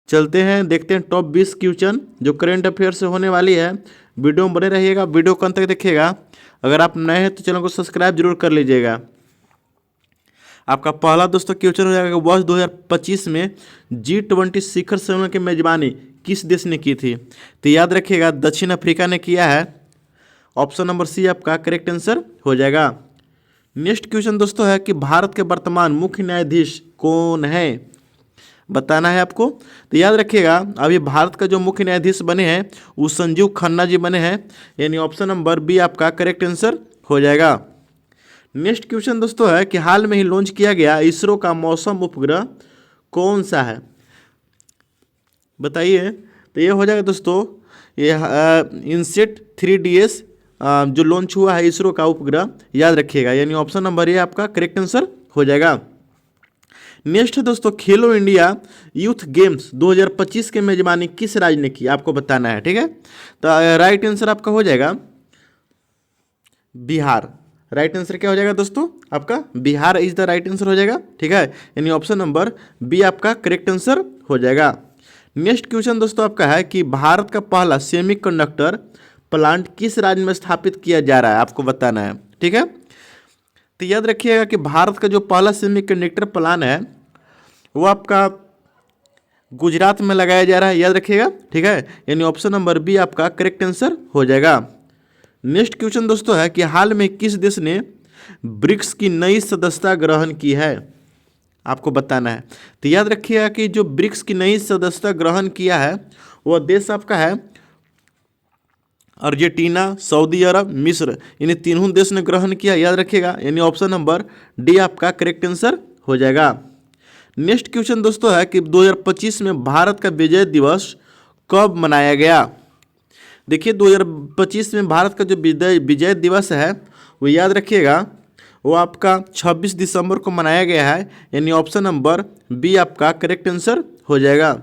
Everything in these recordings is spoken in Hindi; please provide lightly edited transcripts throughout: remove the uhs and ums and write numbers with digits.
चलते हैं, देखते हैं टॉप 20 क्वेश्चन जो करेंट अफेयर से होने वाली है। वीडियो में बने रहिएगा, वीडियो को अंत तक देखिएगा। अगर आप नए हैं तो चैनल को सब्सक्राइब जरूर कर लीजिएगा। आपका पहला दोस्तों क्वेश्चन हो जाएगा, वर्ष 2025 में G20 शिखर सम्मेलन की मेजबानी किस देश ने की थी? तो याद रखिएगा दक्षिण अफ्रीका ने किया है। ऑप्शन नंबर सी आपका करेक्ट आंसर हो जाएगा। नेक्स्ट क्वेश्चन दोस्तों है कि भारत के वर्तमान मुख्य न्यायाधीश कौन है, बताना है आपको। तो याद रखिएगा अभी भारत का जो मुख्य न्यायाधीश बने हैं वो संजीव खन्ना जी बने हैं, यानी ऑप्शन नंबर बी आपका करेक्ट आंसर हो जाएगा। नेक्स्ट क्वेश्चन दोस्तों है कि हाल में ही लॉन्च किया गया इसरो का मौसम उपग्रह कौन सा है, बताइए। तो ये हो जाएगा दोस्तों ये इनसेट 3DS जो लॉन्च हुआ है इसरो का उपग्रह, याद रखिएगा, यानी ऑप्शन नंबर ए आपका करेक्ट आंसर हो जाएगा। नेक्स्ट है दोस्तों खेलो इंडिया यूथ गेम्स 2025 के मेजबानी किस राज्य ने की, आपको बताना है, ठीक है। तो राइट आंसर आपका हो जाएगा बिहार। राइट आंसर क्या हो जाएगा दोस्तों आपका Bihar is the right answer हो जाएगा, ठीक है, यानी ऑप्शन नंबर बी आपका करेक्ट आंसर हो जाएगा। नेक्स्ट क्वेश्चन दोस्तों आपका है कि भारत का पहला सेमीकंडक्टर प्लांट किस राज्य में स्थापित किया जा रहा है, आपको बताना है, ठीक है। तो याद रखिएगा कि भारत का जो पहला सेमीकंडक्टर प्लांट है वो आपका गुजरात में लगाया जा रहा है, याद रखिएगा, ठीक है, यानी ऑप्शन नंबर बी आपका करेक्ट आंसर हो जाएगा। नेक्स्ट क्वेश्चन दोस्तों है कि हाल में किस देश ने ब्रिक्स की नई सदस्यता ग्रहण की है, आपको बताना है। तो याद रखिएगा कि जो ब्रिक्स की नई सदस्यता ग्रहण किया है वह देश आपका है अर्जेंटीना, सऊदी अरब, मिस्र, इन तीनों देश ने ग्रहण किया, याद रखिएगा, यानी ऑप्शन नंबर डी आपका करेक्ट आंसर हो जाएगा। नेक्स्ट क्वेश्चन दोस्तों है कि 2025 में भारत का विजय दिवस कब मनाया गया। देखिए 2025 में भारत का जो विजय दिवस है वो याद रखिएगा वो आपका 26 दिसंबर को मनाया गया है, यानी ऑप्शन नंबर बी आपका करेक्ट आंसर हो जाएगा।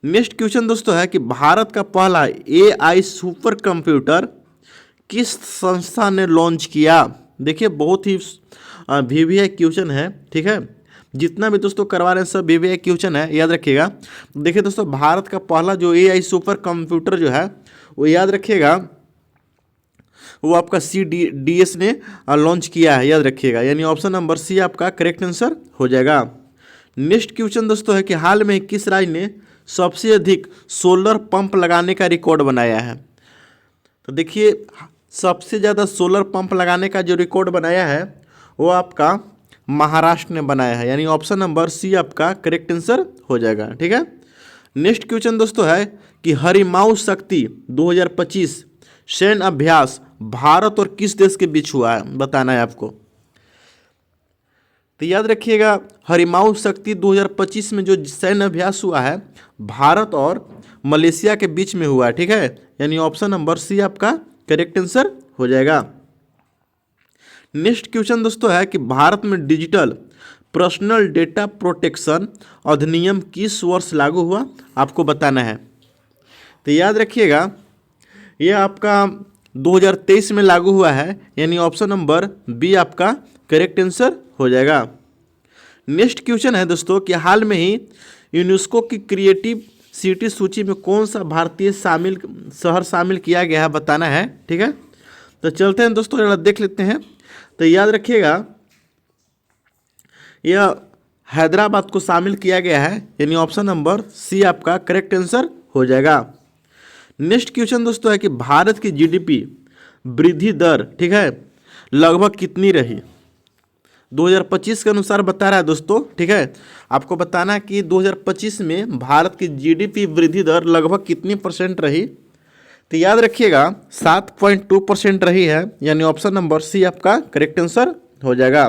नेक्स्ट क्वेश्चन दोस्तों है कि भारत का पहला AI सुपर कंप्यूटर किस संस्था ने लॉन्च किया। देखिए बहुत ही VVI क्वेश्चन है, ठीक है, जितना भी दोस्तों करवा रहे हैं सब VVI क्वेश्चन है, याद रखिएगा। देखिए दोस्तों भारत का पहला जो AI सुपर कंप्यूटर जो है वो याद रखिएगा वो आपका CDS ने लॉन्च किया है, याद रखिएगा, यानी ऑप्शन नंबर सी आपका करेक्ट आंसर हो जाएगा। नेक्स्ट क्वेश्चन दोस्तों है कि हाल में किस राज्य ने सबसे अधिक सोलर पंप लगाने का रिकॉर्ड बनाया है। तो देखिए सबसे ज़्यादा सोलर पंप लगाने का जो रिकॉर्ड बनाया है वो आपका महाराष्ट्र ने बनाया है, यानी ऑप्शन नंबर सी आपका करेक्ट आंसर हो जाएगा, ठीक है। नेक्स्ट क्वेश्चन दोस्तों है कि हरिमाऊ शक्ति 2025 सैन्य अभ्यास भारत और किस देश के बीच हुआ है, बताना है आपको। तो याद रखिएगा हरिमाऊ शक्ति 2025 में जो सैन्य अभ्यास हुआ है भारत और मलेशिया के बीच में हुआ है, ठीक है, यानी ऑप्शन नंबर सी आपका करेक्ट आंसर हो जाएगा। नेक्स्ट क्वेश्चन दोस्तों है कि भारत में डिजिटल पर्सनल डेटा प्रोटेक्शन अधिनियम किस वर्ष लागू हुआ, आपको बताना है। तो याद रखिएगा ये आपका 2023 में लागू हुआ है, यानी ऑप्शन नंबर बी आपका करेक्ट आंसर हो जाएगा। नेक्स्ट क्वेश्चन है दोस्तों कि हाल में ही यूनेस्को की क्रिएटिव सिटी सूची में कौन सा भारतीय शहर शामिल किया गया है, बताना है, ठीक है। तो चलते हैं दोस्तों जरा देख लेते हैं। तो याद रखिएगा यह हैदराबाद को शामिल किया गया है, यानी ऑप्शन नंबर सी आपका करेक्ट आंसर हो जाएगा। नेक्स्ट क्वेश्चन दोस्तों है कि भारत की GDP वृद्धि दर, ठीक है, लगभग कितनी रही 2025 के अनुसार बता रहा है दोस्तों, ठीक है, आपको बताना है कि 2025 में भारत की GDP वृद्धि दर लगभग कितनी % रही। तो याद रखिएगा 7.2% रही है, यानी ऑप्शन नंबर सी आपका करेक्ट आंसर हो जाएगा।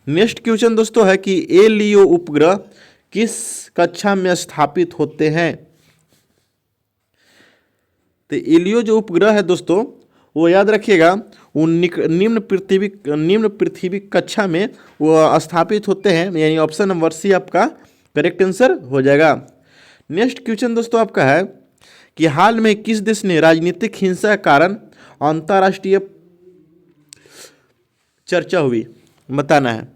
नेक्स्ट क्वेश्चन दोस्तों है कि LEO उपग्रह किस कक्षा में स्थापित होते हैं। तो LEO जो उपग्रह है दोस्तों वो याद रखिएगा वो निम्न पृथ्वी कक्षा में वो स्थापित होते हैं, यानी ऑप्शन नंबर सी आपका करेक्ट आंसर हो जाएगा। नेक्स्ट क्वेश्चन दोस्तों आपका है कि हाल में किस देश ने राजनीतिक हिंसा के कारण अंतर्राष्ट्रीय चर्चा हुई, बताना है।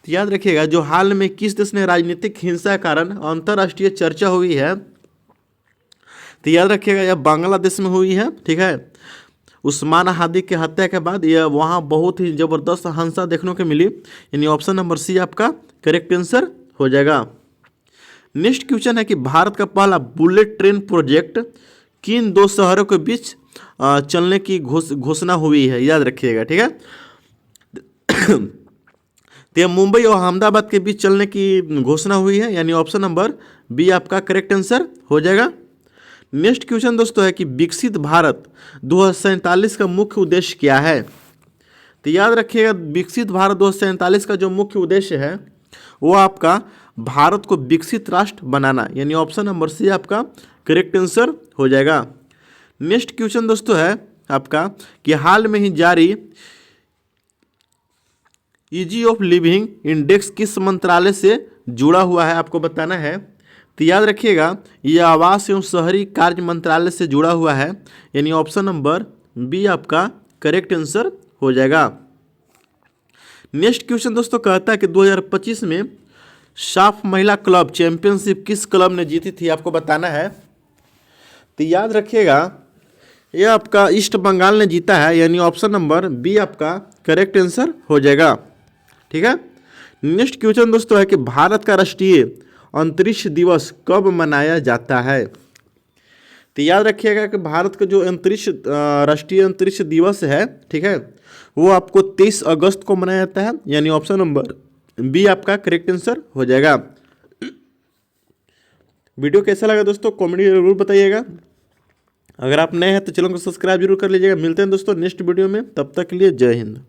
तो याद रखिएगा, जो हाल में किस देश ने राजनीतिक हिंसा के कारण अंतर्राष्ट्रीय चर्चा हुई है, तो याद रखिएगा यह बांग्लादेश में हुई है। ठीक है, उस्मान हादी की हत्या के बाद यह वहाँ बहुत ही जबरदस्त हिंसा देखने को मिली, यानी ऑप्शन नंबर सी आपका करेक्ट आंसर हो जाएगा। नेक्स्ट क्वेश्चन है कि भारत का पहला बुलेट ट्रेन प्रोजेक्ट किन दो शहरों के बीच चलने की घोषणा हुई है, याद रखिएगा। ठीक है, तो मुंबई और अहमदाबाद के बीच चलने की घोषणा हुई है, यानी ऑप्शन नंबर बी आपका करेक्ट आंसर हो जाएगा। नेक्स्ट क्वेश्चन दोस्तों है कि विकसित भारत 2047 का मुख्य उद्देश्य क्या है। तो याद रखिएगा, विकसित भारत 2047 का जो मुख्य उद्देश्य है वो आपका भारत को विकसित राष्ट्र बनाना, यानी ऑप्शन नंबर सी आपका करेक्ट आंसर हो जाएगा। नेक्स्ट क्वेश्चन दोस्तों है आपका कि हाल में ही जारी ईजी ऑफ लिविंग इंडेक्स किस मंत्रालय से जुड़ा हुआ है, आपको बताना है। तो याद रखिएगा, यह आवास एवं शहरी कार्य मंत्रालय से जुड़ा हुआ है, यानी ऑप्शन नंबर बी आपका करेक्ट आंसर हो जाएगा। नेक्स्ट क्वेश्चन दोस्तों कहता है कि 2025 में साफ महिला क्लब चैंपियनशिप किस क्लब ने जीती थी, आपको बताना है। तो याद रखिएगा, यह आपका ईस्ट बंगाल ने जीता है, यानी ऑप्शन नंबर बी आपका करेक्ट आंसर हो जाएगा। ठीक है, नेक्स्ट क्वेश्चन दोस्तों है कि भारत का राष्ट्रीय अंतरिक्ष दिवस कब मनाया जाता है। तो याद रखिएगा कि भारत का जो राष्ट्रीय अंतरिक्ष दिवस है, ठीक है, वो आपको 23 अगस्त को मनाया जाता है, यानी ऑप्शन नंबर बी आपका करेक्ट आंसर हो जाएगा। वीडियो कैसा लगा दोस्तों कमेंट जरूर बताइएगा। अगर आप नए हैं तो चैनल को सब्सक्राइब जरूर कर लीजिएगा। मिलते हैं दोस्तों नेक्स्ट वीडियो में, तब तक के लिए जय हिंद।